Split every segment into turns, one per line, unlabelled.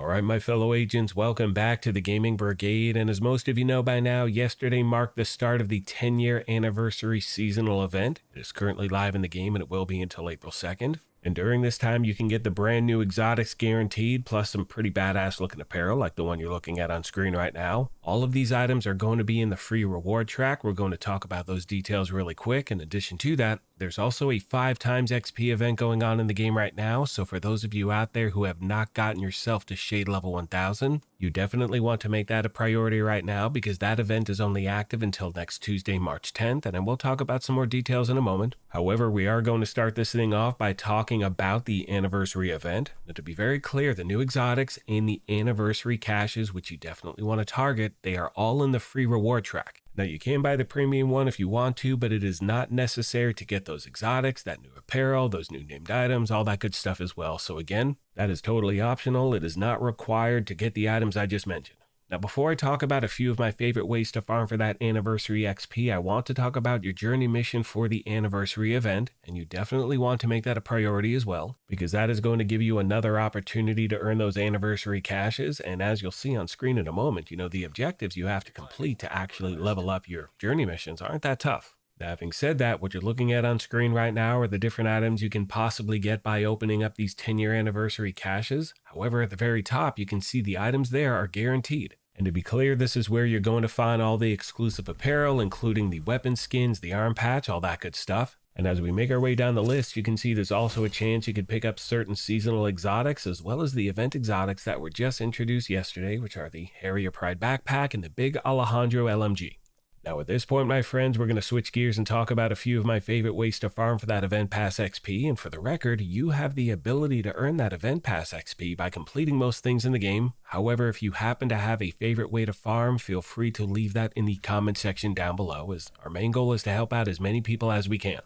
Alright, my fellow agents, welcome back to the Gaming Brigade, and as most of you know by now, yesterday marked the start of the 10-year anniversary seasonal event. It is currently live in the game and it will be until April 2nd. And during this time, you can get the brand new exotics guaranteed, plus some pretty badass looking apparel like the one you're looking at on screen right now. All of these items are going to be in the free reward track. We're going to talk about those details really quick. In addition to that, there's also a 5 times XP event going on in the game right now, so for those of you out there who have not gotten yourself to Shade Level 1000, you definitely want to make that a priority right now because that event is only active until next Tuesday, March 10th, and we'll talk about some more details in a moment. However, we are going to start this thing off by talking about the anniversary event. Now, to be very clear, the new exotics and the anniversary caches, which you definitely want to target, they are all in the free reward track. Now, you can buy the premium one if you want to, but it is not necessary to get those exotics, that new apparel, those new named items, all that good stuff as well. So again, that is totally optional. It is not required to get the items I just mentioned. Now, before I talk about a few of my favorite ways to farm for that anniversary XP, I want to talk about your journey mission for the anniversary event, and you definitely want to make that a priority as well, because that is going to give you another opportunity to earn those anniversary caches, and as you'll see on screen in a moment, the objectives you have to complete to actually level up your journey missions aren't that tough. Now, having said that, what you're looking at on screen right now are the different items you can possibly get by opening up these 10-year anniversary caches. However, at the very top, you can see the items there are guaranteed. And to be clear, this is where you're going to find all the exclusive apparel, including the weapon skins, the arm patch, all that good stuff. And as we make our way down the list, you can see there's also a chance you could pick up certain seasonal exotics, as well as the event exotics that were just introduced yesterday, which are the Harrier Pride Backpack and the Big Alejandro LMG. Now at this point, my friends, we're going to switch gears and talk about a few of my favorite ways to farm for that Event Pass XP, and for the record, you have the ability to earn that Event Pass XP by completing most things in the game. However, if you happen to have a favorite way to farm, feel free to leave that in the comment section down below, as our main goal is to help out as many people as we can.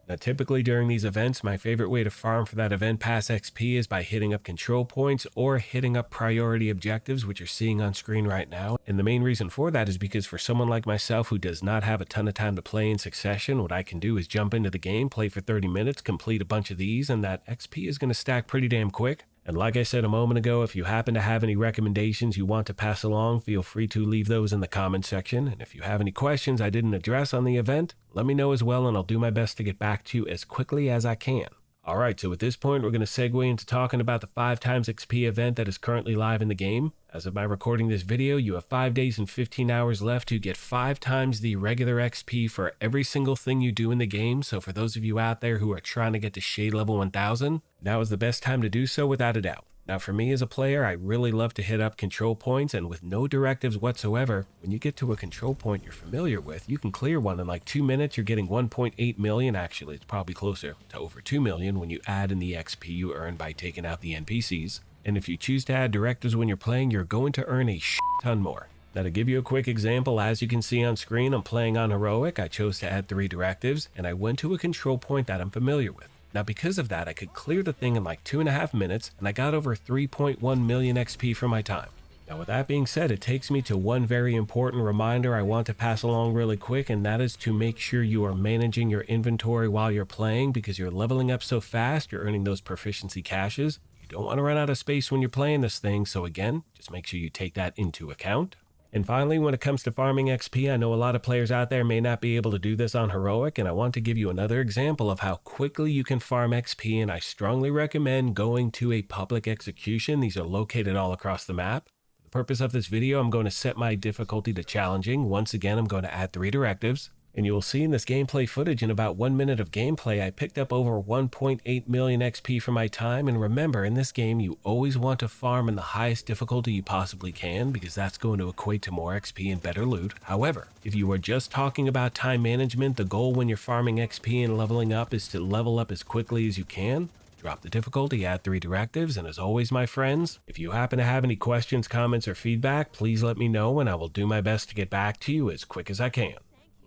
Now, typically during these events, my favorite way to farm for that Event Pass XP is by hitting up control points or hitting up priority objectives, which you're seeing on screen right now. And the main reason for that is because for someone like myself who does not have a ton of time to play in succession, what I can do is jump into the game, play for 30 minutes, complete a bunch of these, and that XP is going to stack pretty damn quick. And like I said a moment ago, if you happen to have any recommendations you want to pass along, feel free to leave those in the comment section. And if you have any questions I didn't address on the event, let me know as well, and I'll do my best to get back to you as quickly as I can. Alright, so at this point, we're going to segue into talking about the 5 times XP event that is currently live in the game. As of my recording this video, you have 5 days and 15 hours left to get 5 times the regular XP for every single thing you do in the game. So for those of you out there who are trying to get to Shade Level 1000, now is the best time to do so without a doubt. Now for me as a player, I really love to hit up control points, and with no directives whatsoever, when you get to a control point you're familiar with, you can clear one in like 2 minutes. You're getting 1.8 million, actually it's probably closer to over 2 million when you add in the XP you earn by taking out the NPCs. And if you choose to add directives when you're playing, you're going to earn a ton more. Now to give you a quick example, as you can see on screen, I'm playing on Heroic. I chose to add 3 directives, and I went to a control point that I'm familiar with. Now because of that, I could clear the thing in like 2.5 minutes, and I got over 3.1 million XP for my time. Now with that being said, it takes me to one very important reminder I want to pass along really quick, and that is to make sure you are managing your inventory while you're playing, because you're leveling up so fast, you're earning those proficiency caches. You don't want to run out of space when you're playing this thing, so again, just make sure you take that into account. And finally, when it comes to farming XP, I know a lot of players out there may not be able to do this on Heroic, and I want to give you another example of how quickly you can farm XP, and I strongly recommend going to a public execution. These are located all across the map. For the purpose of this video, I'm going to set my difficulty to challenging. Once again, I'm going to add 3 directives. And you will see in this gameplay footage, in about 1 minute of gameplay, I picked up over 1.8 million XP for my time. And remember, in this game, you always want to farm in the highest difficulty you possibly can, because that's going to equate to more XP and better loot. However, if you are just talking about time management, the goal when you're farming XP and leveling up is to level up as quickly as you can. Drop the difficulty, add 3 directives, and as always, my friends, if you happen to have any questions, comments, or feedback, please let me know, and I will do my best to get back to you as quick as I can.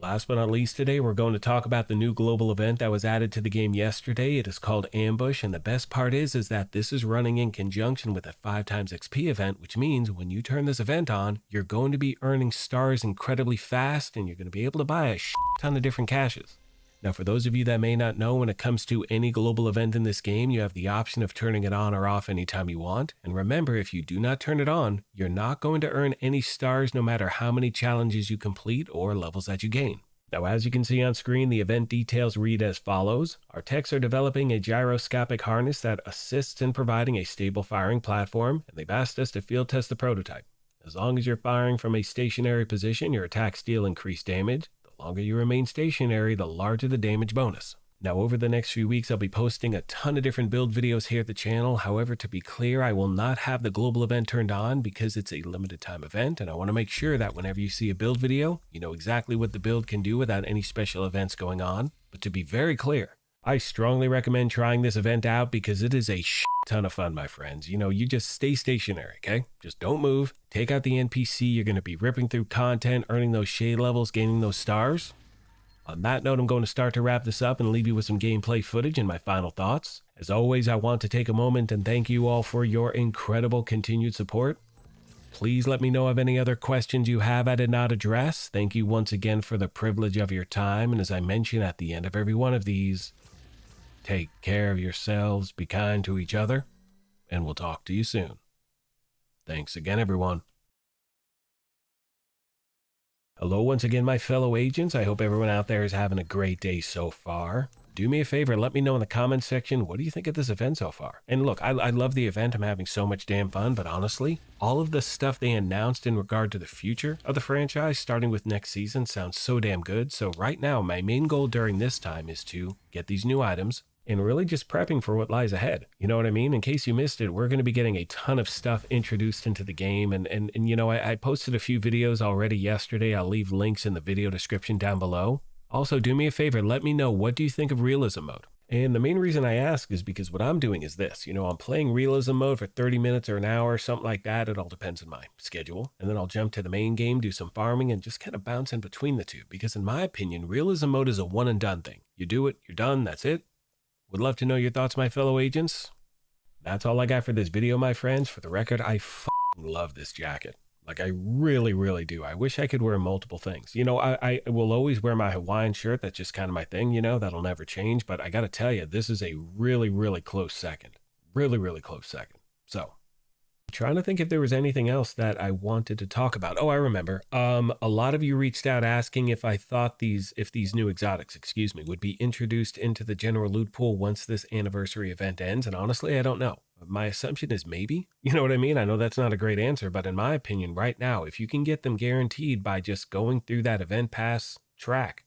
Last but not least, today we're going to talk about the new global event that was added to the game yesterday. It is called Ambush, and the best part is that this is running in conjunction with a 5 times XP event, which means when you turn this event on, you're going to be earning stars incredibly fast, and you're going to be able to buy a ton of different caches. Now, for those of you that may not know, when it comes to any global event in this game, you have the option of turning it on or off anytime you want. And remember, if you do not turn it on, you're not going to earn any stars no matter how many challenges you complete or levels that you gain. Now, as you can see on screen, the event details read as follows. Our techs are developing a gyroscopic harness that assists in providing a stable firing platform, and they've asked us to field test the prototype. As long as you're firing from a stationary position, your attacks deal increased damage. The longer you remain stationary, the larger the damage bonus. Now, over the next few weeks, I'll be posting a ton of different build videos here at the channel. However, to be clear, I will not have the global event turned on because it's a limited time event, and I want to make sure that whenever you see a build video, you know exactly what the build can do without any special events going on. But to be very clear, I strongly recommend trying this event out because it is a ton of fun, my friends. You know, you just stay stationary, okay? Just don't move. Take out the NPC. You're going to be ripping through content, earning those shade levels, gaining those stars. On that note, I'm going to start to wrap this up and leave you with some gameplay footage and my final thoughts. As always, I want to take a moment and thank you all for your incredible continued support. Please let me know of any other questions you have I did not address. Thank you once again for the privilege of your time. And as I mention at the end of every one of these, take care of yourselves, be kind to each other, and we'll talk to you soon. Thanks again, everyone. Hello once again, my fellow agents. I hope everyone out there is having a great day so far. Do me a favor, let me know in the comments section, what do you think of this event so far? And look, I love the event. I'm having so much damn fun, but honestly, all of the stuff they announced in regard to the future of the franchise, starting with next season, sounds so damn good. So right now, my main goal during this time is to get these new items, and really just prepping for what lies ahead. You know what I mean? In case you missed it, we're going to be getting a ton of stuff introduced into the game. And you know, I posted a few videos already yesterday. I'll leave links in the video description down below. Also, do me a favor, let me know, what do you think of realism mode? And the main reason I ask is because what I'm doing is this. You know, I'm playing realism mode for 30 minutes or an hour, something like that. It all depends on my schedule. And then I'll jump to the main game, do some farming, and just kind of bounce in between the two. Because in my opinion, realism mode is a one and done thing. You do it, you're done, that's it. Would love to know your thoughts, my fellow agents. That's all I got for this video, my friends. For the record, I love this jacket. Like, I really, really do. I wish I could wear multiple things. You know, I will always wear my Hawaiian shirt. That's just kind of my thing, you know. That'll never change. But I got to tell you, this is a really, really close second. Really, really close second. So, trying to think if there was anything else that I wanted to talk about. Oh, I remember. A lot of you reached out asking if I thought if these new exotics, would be introduced into the general loot pool once this anniversary event ends. And honestly, I don't know. My assumption is maybe. You know what I mean? I know that's not a great answer, but in my opinion, right now, if you can get them guaranteed by just going through that event pass track,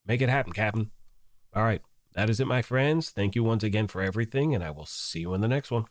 make it happen, Captain. All right, that is it, my friends. Thank you once again for everything, and I will see you in the next one.